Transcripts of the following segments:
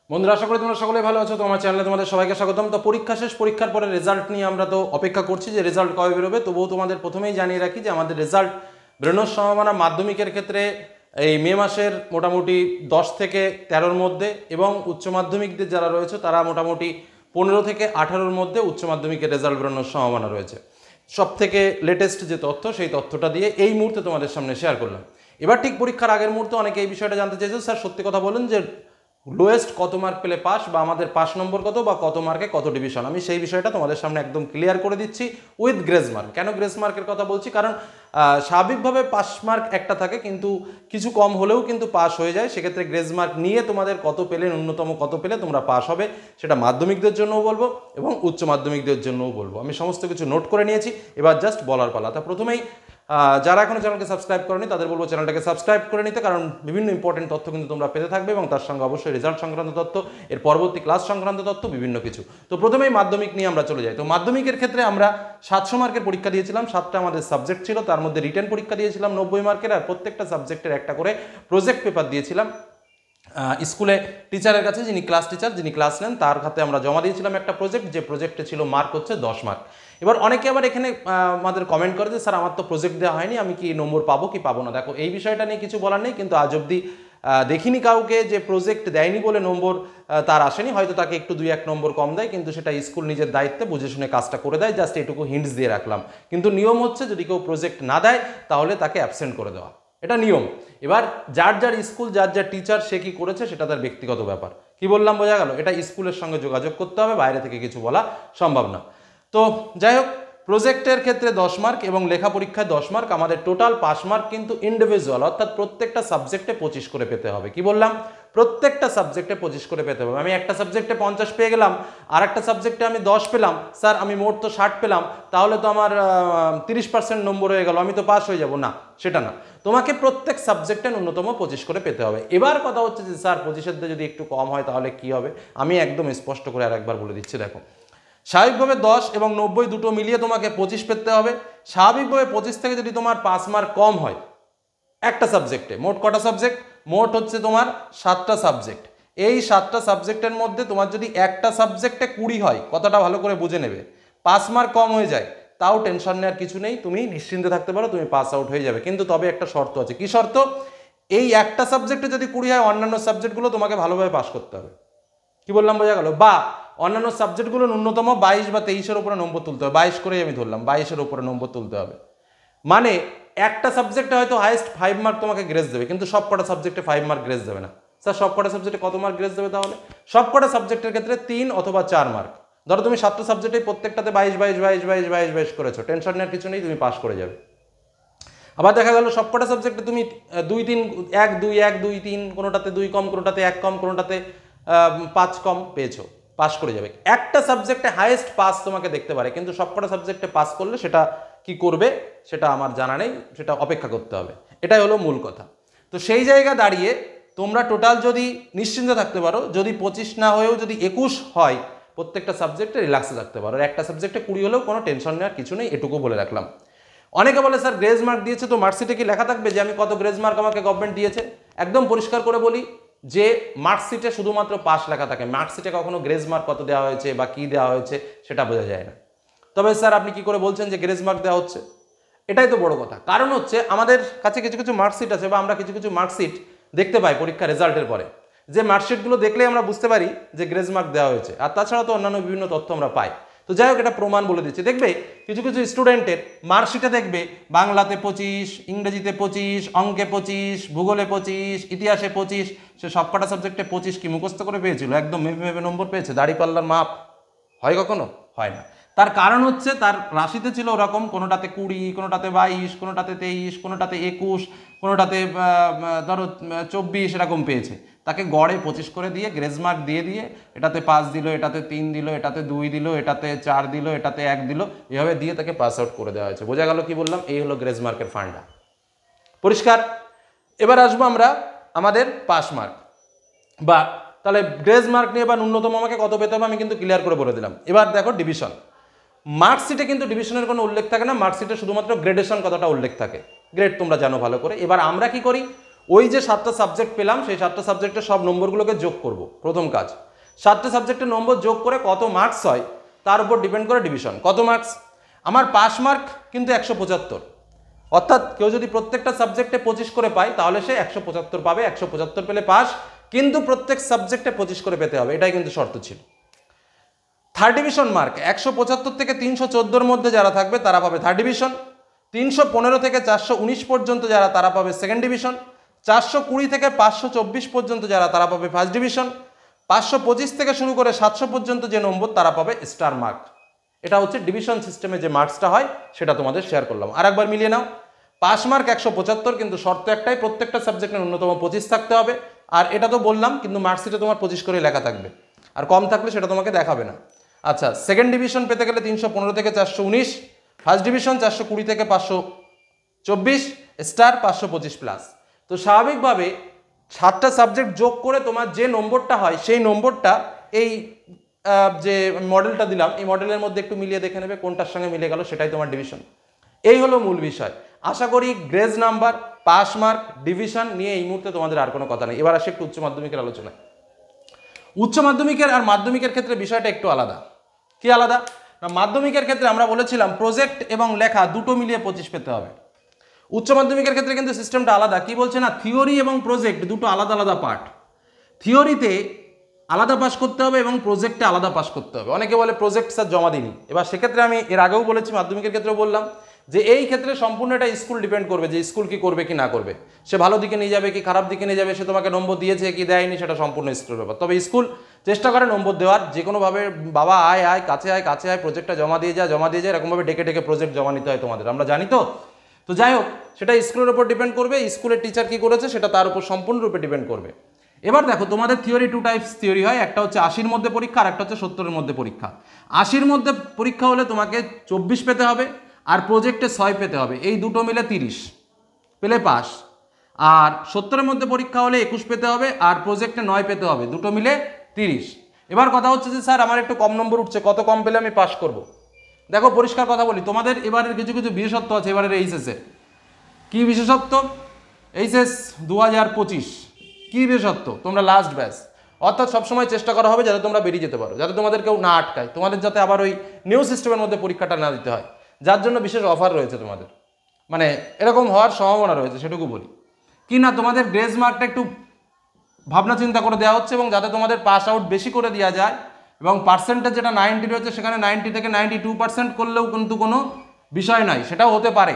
বন্ধুরা, আশা করি তোমরা সকলেই ভালো আছো। তোমার চ্যানেলে তোমাদের সবাইকে স্বাগতম। তো পরীক্ষা শেষ, পরীক্ষার পরে রেজাল্ট নিয়ে আমরা তো অপেক্ষা করছি যে রেজাল্ট কবে বেরোবে। তবুও তোমাদের প্রথমেই জানিয়ে রাখি যে আমাদের রেজাল্ট বেরোনোর সম্ভাবনা মাধ্যমিকের ক্ষেত্রে এই মে মাসের মোটামুটি 10 থেকে 13-র মধ্যে, এবং উচ্চ মাধ্যমিকদের যারা রয়েছে তারা মোটামুটি 15 থেকে 18-র মধ্যে উচ্চ মাধ্যমিকের রেজাল্ট বেরোনোর সম্ভাবনা রয়েছে। সব থেকে লেটেস্ট যে তথ্য, সেই তথ্যটা দিয়ে এই মুহূর্তে তোমাদের সামনে শেয়ার করলাম। এবার ঠিক পরীক্ষার আগের মুহূর্তে অনেকে এই বিষয়টা জানতে চেয়েছে, স্যার সত্যি কথা বলুন যে লোয়েস্ট কত মার্ক পেলে পাস, বা আমাদের পাস নম্বর কত, বা কত মার্কে কত ডিভিশন। আমি সেই বিষয়টা তোমাদের সামনে একদম ক্লিয়ার করে দিচ্ছি উইথ গ্রেস মার্ক। কেন গ্রেস মার্কের কথা বলছি? কারণ স্বাভাবিকভাবে পাস মার্ক একটা থাকে, কিন্তু কিছু কম হলেও কিন্তু পাস হয়ে যায়। সেক্ষেত্রে গ্রেস মার্ক নিয়ে তোমাদের কত পেলে, ন্যূনতম কত পেলে তোমরা পাস হবে, সেটা মাধ্যমিকদের জন্যও বলবো এবং উচ্চ মাধ্যমিকদের জন্যও বলবো। আমি সমস্ত কিছু নোট করে নিয়েছি, এবার জাস্ট বলার পালা। তা প্রথমেই যারা এখনো চ্যানেলকে সাবস্ক্রাইব করেনি তাদের বলবো চ্যানেলটাকে সাবস্ক্রাইব করে নিতে, কারণ বিভিন্ন ইম্পর্টেন্ট তথ্য কিন্তু তোমরা পেতে থাকবে, এবং তার সঙ্গে অবশ্যই রেজাল্ট সংক্রান্ত তথ্য, এর পরবর্তী ক্লাস সংক্রান্ত তথ্য, বিভিন্ন কিছু। তো প্রথমেই মাধ্যমিক নিয়ে আমরা চলে যাই। তো মাধ্যমিকের ক্ষেত্রে আমরা 700 মার্কের পরীক্ষা দিয়েছিলাম। 7টা আমাদের সাবজেক্ট ছিল, তার মধ্যে রিটেন পরীক্ষা দিয়েছিলাম 90 মার্কের, আর প্রত্যেকটা সাবজেক্টের একটা করে প্রজেক্ট পেপার দিয়েছিলাম। স্কুলে টিচারের কাছে, যিনি ক্লাস টিচার, যিনি ক্লাস নেন, তার হাতে আমরা জমা দিয়েছিলাম একটা প্রজেক্ট, যে প্রজেক্টে ছিল মার্ক হচ্ছে 10 মার্ক। এবার অনেকে আবার এখানে আমাদের কমেন্ট করে যে স্যার আমার তো প্রজেক্ট দেওয়া হয়নি, আমি কি নম্বর পাবো কি পাবো না। দেখো, এই বিষয়টা নিয়ে কিছু বলার নেই, কিন্তু আজ অবধি দেখিনি কাউকে যে প্রজেক্ট দেয়নি বলে নম্বর তার আসেনি। হয়তো তাকে একটু 2-1 নম্বর কম দেয়, কিন্তু সেটা স্কুল নিজের দায়িত্বে বুঝে শুনে কাজটা করে দেয়। জাস্ট এটুকু হিন্টস দিয়ে রাখলাম। কিন্তু নিয়ম হচ্ছে যদি কেউ প্রজেক্ট না দেয় তাহলে তাকে অ্যাবসেন্ট করে দেওয়া, এটা নিয়ম। এবার যার যার স্কুল, যার যার টিচার, সে কি করেছে সেটা তার ব্যক্তিগত ব্যাপার। কি বললাম বোঝা গেল? এটা স্কুলের সঙ্গে যোগাযোগ করতে হবে, বাইরে থেকে কিছু বলা সম্ভব না। তো যাই হোক, প্রজেক্টের ক্ষেত্রে 10 মার্ক এবং লেখা পরীক্ষায় 10 মার্ক। আমাদের টোটাল পাস মার্ক কিন্তু ইন্ডিভিজুয়াল, অর্থাৎ প্রত্যেকটা সাবজেক্টে 25 করে পেতে হবে। কি বললাম? প্রত্যেকটা সাবজেক্টে 25 করে পেতে হবে। আমি একটা সাবজেক্টে 50 পেয়ে গেলাম, আর একটা সাবজেক্টে আমি 10 পেলাম, স্যার আমি মোট তো 60 পেলাম, তাহলে তো আমার 30% নম্বর হয়ে গেল, আমি তো পাস হয়ে যাব না। সেটা না, তোমাকে প্রত্যেক সাবজেক্টে ন্যূনতম 25 করে পেতে হবে। এবার কথা হচ্ছে যে স্যার 25-এর যদি একটু কম হয় তাহলে কি হবে? আমি একদম স্পষ্ট করে আরেকবার বলে দিচ্ছি। দেখো, স্বাভাবিকভাবে 10 এবং 90 দুটো মিলিয়ে তোমাকে 25 পেতে হবে। স্বাভাবিকভাবে 25 থেকে যদি তোমার 5 মার্ক কম হয় একটা সাবজেক্টে, মোট কটা সাবজেক্ট? মোট হচ্ছে তোমার 7টা সাবজেক্ট। এই 7টা সাবজেক্টের মধ্যে তোমার যদি একটা সাবজেক্টে 20 হয়, কথাটা ভালো করে বুঝে নেবে, 5 মার্ক কম হয়ে যায়, তাও টেনশন নেওয়ার কিছু নেই, তুমি নিশ্চিন্তে থাকতে পারো, তুমি পাস আউট হয়ে যাবে। কিন্তু তবে একটা শর্ত আছে। কি শর্ত? এই একটা সাবজেক্টে যদি 20 হয়, অন্যান্য সাবজেক্টগুলো তোমাকে ভালোভাবে পাস করতে হবে। কি বললাম বোঝা গেল? বা অন্যান্য সাবজেক্টগুলো ন্যূনতম 22 বা 23-এর উপরে নম্বর তুলতে হবে। 22 করেই আমি ধরলাম, 22-এর উপরে নম্বর তুলতে হবে। মানে একটা সাবজেক্টে হয়তো হাইয়েস্ট 5 মার্ক তোমাকে গ্রেস দেবে, কিন্তু সব কটা সাবজেক্টে 5 মার্ক গ্রেস দেবে না। স্যার সব কটা সাবজেক্টে কত মার্ক গ্রেস দেবে তাহলে? সব কটা সাবজেক্টের ক্ষেত্রে 3 অথবা 4 মার্ক। ধরো তুমি 7টা সাবজেক্টে প্রত্যেকটাতে 22 22 22 22 22 22 করেছো, টেনশন নেওয়ার কিছু নেই, তুমি পাস করে যাবে। আবার দেখা গেল সব কটা সাবজেক্টে তুমি 2 3 1 2 1 2 3, কোনোটাতে 2 কম, কোনোটাতে 1 কম, কোনোটাতে 5 কম পেয়েছো, পাস করে যাবে। একটা সাবজেক্টে হাইয়েস্ট পাস তোমাকে দেখতে পারে, কিন্তু সব কটা সাবজেক্টে পাস করলে সেটা কি করবে সেটা আমার জানা নেই, সেটা অপেক্ষা করতে হবে। এটাই হলো মূল কথা। তো সেই জায়গা দাঁড়িয়ে তোমরা টোটাল যদি নিশ্চিন্তে থাকতে পারো, যদি 25 না হয়েও যদি 21 হয়, প্রত্যেকটা সাবজেক্টে রিল্যাক্সে থাকতে পারো। একটা সাবজেক্টে 20 হলেও কোনো টেনশন নেওয়ার কিছু নেই, এটুকু বলে রাখলাম। অনেকে বলে স্যার গ্রেজ মার্ক দিয়েছে, তো মার্কশিটে কি লেখা থাকবে যে আমি কত গ্রেজ মার্ক আমাকে গভর্নমেন্ট দিয়েছে? একদম পরিষ্কার করে বলি যে মার্কশিটে শুধুমাত্র পাস লেখা থাকে, মার্কশিটে কখনো গ্রেজ মার্ক কত দেওয়া হয়েছে বা কি দেওয়া হয়েছে সেটা বোঝা যায় না। তবে স্যার আপনি কি করে বলছেন যে গ্রেজ মার্ক দেওয়া হচ্ছে? এটাই তো বড় কথা। কারণ হচ্ছে আমাদের কাছে কিছু কিছু মার্কশিট আছে, বা আমরা কিছু কিছু মার্কশিট দেখতে পাই পরীক্ষা রেজাল্টের পরে, যে মার্কশিটগুলো দেখলেই আমরা বুঝতে পারি যে গ্রেজ মার্ক দেওয়া হয়েছে। আর তাছাড়া তো অন্যান্য বিভিন্ন তথ্য আমরা পাই। তো যাই হোক, এটা প্রমাণ বলে দিচ্ছি। দেখবে কিছু কিছু স্টুডেন্টের মার্কশিটে দেখবে বাংলাতে 25, ইংরেজিতে 25, অঙ্কে 25, ভূগোলে 25, ইতিহাসে 25। সে সবকটা সাবজেক্টে 25 কি মুখস্থ করে পেয়েছিল? একদম মেপে মেপে নম্বর পেয়েছে? দাড়িপাল্লার মাপ হয় কখনো? হয় না। তার কারণ হচ্ছে তার রাশিতে ছিল ওরকম, কোনোটাতে 20, কোনোটাতে 22, কোনোটাতে 23, কোনোটাতে 21, কোনোটাতে ধরো 24 এরকম পেয়েছে। তাকে গড়ে 25 করে দিয়ে গ্রেজ মার্ক দিয়ে দিয়ে এটাতে 5 দিল, এটাতে 3 দিল, এটাতে 2 দিল, এটাতে 4 দিল, এটাতে 1 দিল, এভাবে দিয়ে তাকে পাস আউট করে দেওয়া হয়েছে। বোঝা গেল কি বললাম? এই হলো গ্রেজ মার্কের ফান্ডা। পরিষ্কার? এবার আসবো আমরা আমাদের পাস মার্ক, বা তাহলে গ্রেজ মার্ক নিয়ে বা ন্যূনতম আমাকে কত পেতে হবে আমি কিন্তু ক্লিয়ার করে বলে দিলাম। এবার দেখো ডিভিশন। মার্কশিটে কিন্তু ডিভিশনের কোনো উল্লেখ থাকে না, মার্কশিটে শুধুমাত্র গ্রেডেশন কথাটা উল্লেখ থাকে। গ্রেড তোমরা জানো ভালো করে। এবার আমরা কি করি? ওই যে 7টা সাবজেক্ট পেলাম সেই 7টা সাবজেক্টের সব নম্বরগুলোকে যোগ করব, প্রথম কাজ। 7টা সাবজেক্টের নম্বর যোগ করে কত মার্কস হয় তার উপর ডিপেন্ড করে ডিভিশন। কত মার্কস? আমার পাস মার্ক কিন্তু 175, অর্থাৎ কেউ যদি প্রত্যেকটা সাবজেক্টে 25 করে পায় তাহলে সে 175 পাবে, 175 পেলে পাস, কিন্তু প্রত্যেক সাবজেক্টে 25 করে পেতে হবে, এটাই কিন্তু শর্ত ছিল। থার্ড ডিভিশন মার্ক 175 থেকে 314 মধ্যে যারা থাকবে তারা পাবে থার্ড ডিভিশন, 315 থেকে 419 পর্যন্ত যারা তারা পাবে সেকেন্ড ডিভিশন, 420 থেকে 524 পর্যন্ত যারা তারা পাবে ফার্স্ট ডিভিশন, 525 থেকে শুরু করে 700 পর্যন্ত যে নম্বর তারা পাবে স্টার মার্ক। এটা হচ্ছে ডিভিশন সিস্টেমে যে মার্কসটা হয় সেটা তোমাদের শেয়ার করলাম। আর একবার মিলিয়ে নাও, পাস মার্ক 175, কিন্তু শর্ত একটাই, প্রত্যেকটা সাবজেক্টের ন্যূনতম 25 থাকতে হবে। আর এটা তো বললাম, কিন্তু মার্কশিটে তোমার 25 করে লেখা থাকবে, আর কম থাকলে সেটা তোমাকে দেখাবে না। আচ্ছা, সেকেন্ড ডিভিশন পেতে গেলে 315 থেকে 419, ফার্স্ট ডিভিশন 420 থেকে 524, স্টার 525 প্লাস। তো স্বাভাবিকভাবে 7টা সাবজেক্ট যোগ করে তোমার যে নম্বরটা হয় সেই নম্বরটা এই যে মডেলটা দিলাম এই মডেলের মধ্যে একটু মিলিয়ে দেখে নেবে কোনটার সঙ্গে মিলে গেল, সেটাই তোমার ডিভিশন। এই হলো মূল বিষয়। আশা করি grace number, pass mark, division নিয়ে এই মুহূর্তে তোমাদের আর কোনো কথা নেই। এবার আসে একটু উচ্চ মাধ্যমিকের আলোচনায়। উচ্চ মাধ্যমিকের আর মাধ্যমিকের ক্ষেত্রে বিষয়টা একটু আলাদা। কি আলাদা? না, মাধ্যমিকের ক্ষেত্রে আমরা বলেছিলাম প্রজেক্ট এবং লেখা দুটো মিলিয়ে 25 পেতে হবে। উচ্চ মাধ্যমিকের ক্ষেত্রে কিন্তু সিস্টেমটা আলাদা। কি বলছে না, থিওরি এবং প্রজেক্ট দুটো আলাদা আলাদা পার্ট। থিওরিতে আলাদা পাস করতে হবে এবং প্রজেক্টে আলাদা পাস করতে হবে। অনেকে বলে প্রজেক্ট স্যার জমা দিইনি। এবার সেক্ষেত্রে আমি এর আগেও বলেছি, মাধ্যমিকের ক্ষেত্রেও বললাম যে এই ক্ষেত্রে সম্পূর্ণ এটা স্কুল ডিপেন্ড করবে যে স্কুল কি করবে কি না করবে। সে ভালো দিকে নিয়ে যাবে কি খারাপ দিকে নিয়ে যাবে, সে তোমাকে নম্বর দিয়েছে কি দেয়নি, সেটা সম্পূর্ণ স্কুলের ব্যাপার। তবে স্কুল চেষ্টা করে নম্বর দেওয়ার, যে কোনোভাবে বাবা আয় আয় কাছে আয় কাছে আয়, প্রজেক্টটা জমা দিয়ে যায় এরকমভাবে ডেকে ডেকে প্রজেক্ট জমা নিতে হয় তোমাদের, আমরা জানি তো। তো যাই হোক, সেটা স্কুলের উপর ডিপেন্ড করবে, স্কুলের টিচার কি করেছে সেটা তার উপর সম্পূর্ণরূপে ডিপেন্ড করবে। এবার দেখো, তোমাদের থিওরি 2 টাইপস থিওরি হয়, একটা হচ্ছে 80-র মধ্যে পরীক্ষা আর একটা হচ্ছে 70-এর মধ্যে পরীক্ষা। 80-র মধ্যে পরীক্ষা হলে তোমাকে 24 পেতে হবে আর প্রজেক্টে 6 পেতে হবে, এই দুটো মিলে 30 পেলে পাস। আর 70-এর মধ্যে পরীক্ষা হলে 21 পেতে হবে আর প্রজেক্টে 9 পেতে হবে, দুটো মিলে 30। এবার কথা হচ্ছে যে স্যার আমার একটু কম নম্বর উঠছে, কত কম পেলে আমি পাস করব? দেখো পরিষ্কার কথা বলি, তোমাদের এবারের কিছু কিছু বিশেষত্ব আছে এবারের এইচএসে। কি বিশেষত্ব? এইচএস 2025 কি বিশেষত্ব? তোমরা লাস্ট ব্যাচ, অর্থাৎ সবসময় চেষ্টা করা হবে যাতে তোমরা বেরিয়ে যেতে পারো, যাতে তোমাদের কেউ না আটকায়, তোমাদের যাতে আবার ওই নিউ সিস্টেমের মধ্যে পরীক্ষাটা না দিতে হয়, যার জন্য বিশেষ অফার রয়েছে তোমাদের, মানে এরকম হওয়ার সম্ভাবনা রয়েছে সেটুকু বলি। কি না, তোমাদের গ্রেজ মার্কটা একটু ভাবনা চিন্তা করে দেওয়া হচ্ছে এবং যাতে তোমাদের পাস আউট বেশি করে দেওয়া যায়, এবং পার্সেন্টেজ যেটা 90 রয়েছে সেখানে 90 থেকে 92% করলেও কিন্তু কোনো বিষয় নয়, সেটাও হতে পারে।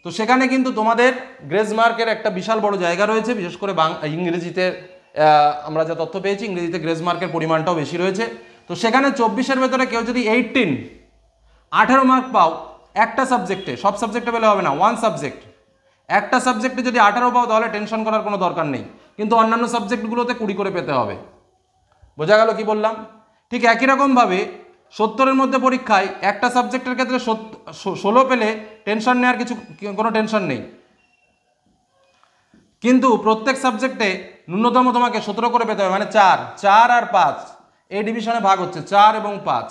তো সেখানে কিন্তু তোমাদের গ্রেজ মার্কের একটা বিশাল বড় জায়গা রয়েছে, বিশেষ করে ইংরেজিতে আমরা যা তথ্য পেয়েছি ইংরেজিতে গ্রেজ মার্কের পরিমাণটাও বেশি রয়েছে। তো সেখানে 24-এর ভেতরে কেউ যদি 18 মার্ক পাও একটা সাবজেক্টে, সব সাবজেক্টে পেলে হবে না, ওয়ান সাবজেক্ট, একটা সাবজেক্টে যদি 18 পাও তাহলে টেনশন করার কোনো দরকার নেই, কিন্তু অন্যান্য সাবজেক্টগুলোতে 20 করে পেতে হবে। বোঝা গেল কি বললাম? ঠিক একই রকমভাবে 70-এর মধ্যে পরীক্ষায় একটা সাবজেক্টের ক্ষেত্রে 16 পেলে টেনশন নেওয়ার কোনো টেনশন নেই, কিন্তু প্রত্যেক সাবজেক্টে ন্যূনতম তোমাকে 17 করে পেতে হবে, মানে 4 আর 5 এই ডিভিশনে ভাগ হচ্ছে 4 এবং 5।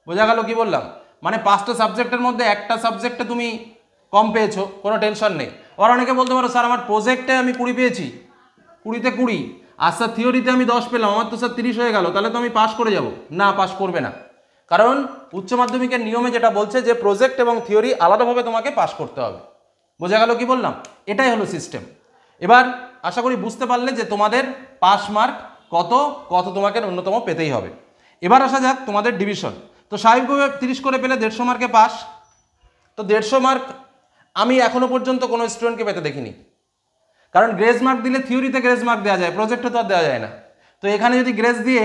বোঝা গেল কি বললাম? মানে 5টা সাবজেক্টের মধ্যে একটা সাবজেক্টে তুমি কম পেয়েছো, কোনো টেনশন নেই। আর অনেকে বলতে পারো স্যার আমার প্রজেক্টে আমি 20 পেয়েছি, 20তে 20, আর স্যার থিওরিতে আমি 10 পেলাম, আমার তো স্যার 30 হয়ে গেল, তাহলে তো আমি পাস করে যাব। না, পাস করবে না, কারণ উচ্চ মাধ্যমিকের নিয়মে যেটা বলছে যে প্রজেক্ট এবং থিওরি আলাদাভাবে তোমাকে পাস করতে হবে। বোঝা গেল কি বললাম? এটাই হলো সিস্টেম। এবার আশা করি বুঝতে পারলে যে তোমাদের পাস মার্ক কত কত তোমাকে ন্যূনতম পেতেই হবে। এবার আসা যাক তোমাদের ডিভিশন। তো স্বাভাবিকভাবে 30 করে পেলে 150 মার্কে পাস। তো 150 মার্ক আমি এখনো পর্যন্ত কোনো স্টুডেন্টকে পেতে দেখিনি, কারণ গ্রেজ মার্ক দিলে থিওরিতে গ্রেজ মার্ক দেওয়া যায়, প্রজেক্টে তো আর দেওয়া যায় না। তো এখানে যদি গ্রেজ দিয়ে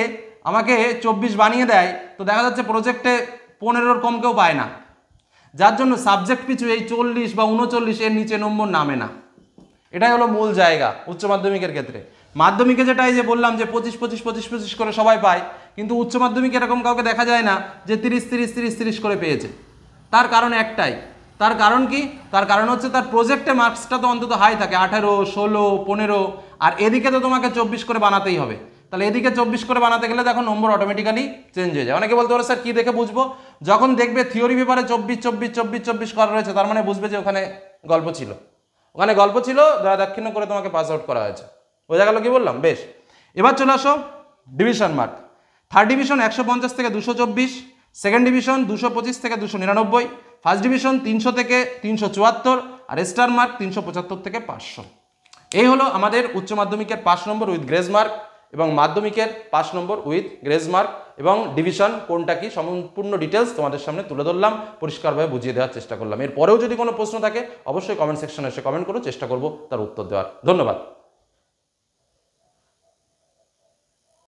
আমাকে 24 বানিয়ে দেয় তো দেখা যাচ্ছে প্রজেক্টে 15-এর কম কেউ পায় না, যার জন্য সাবজেক্ট পিছু এই 40 বা 39 এর নিচে নম্বর নামে না। এটাই হলো মূল জায়গা উচ্চ মাধ্যমিকের ক্ষেত্রে। মাধ্যমিকে যেটা এই যে বললাম যে 25 করে সবাই পায়, কিন্তু উচ্চ মাধ্যমিকে এরকম কাউকে দেখা যায় না যে 30 করে পেয়েছে। তার কারণ একটাই, তার কারণ কি? তার কারণ হচ্ছে তার প্রজেক্টে মার্কসটা তো অন্তত হাই থাকে, 18, 16, 15, আর এদিকে তো তোমাকে 24 করে বানাতেই হবে। তাহলে এদিকে 24 করে বানাতে গেলে দেখো নম্বর অটোমেটিক্যালি চেঞ্জ হয়ে যায়। অনেকে বলতে পারে স্যার কি দেখে বুঝবো? যখন দেখবে থিওরি পেপারে 24 করা রয়েছে তার মানে বুঝবে যে ওখানে গল্প ছিল, ওখানে গল্প ছিল, দয়া দাক্ষিণ্য করে তোমাকে পাস আউট করা হয়েছে। বোঝা গেল কি বললাম? বেশ, এবার চলে আসো ডিভিশন মার্ক। থার্ড ডিভিশন 150 থেকে 224, সেকেন্ড ডিভিশন 225 থেকে 299, ফার্স্ট ডিভিশন 300 থেকে 374, আর স্টার মার্ক 375 থেকে 500। এই হলো আমাদের উচ্চ মাধ্যমিকের 5 নম্বর উইথ গ্রেজ মার্ক এবং মাধ্যমিকের 5 নম্বর উইথ গ্রেজ মার্ক এবং ডিভিশন কোনটা কি সম্পূর্ণ ডিটেলস তোমাদের সামনে তুলে ধরলাম, পরিষ্কারভাবে বুঝিয়ে দেওয়ার চেষ্টা করলাম। এরপরেও যদি কোনো প্রশ্ন থাকে অবশ্যই কমেন্ট সেকশনে এসে কমেন্ট করো, চেষ্টা করব তার উত্তর দেওয়ার। ধন্যবাদ।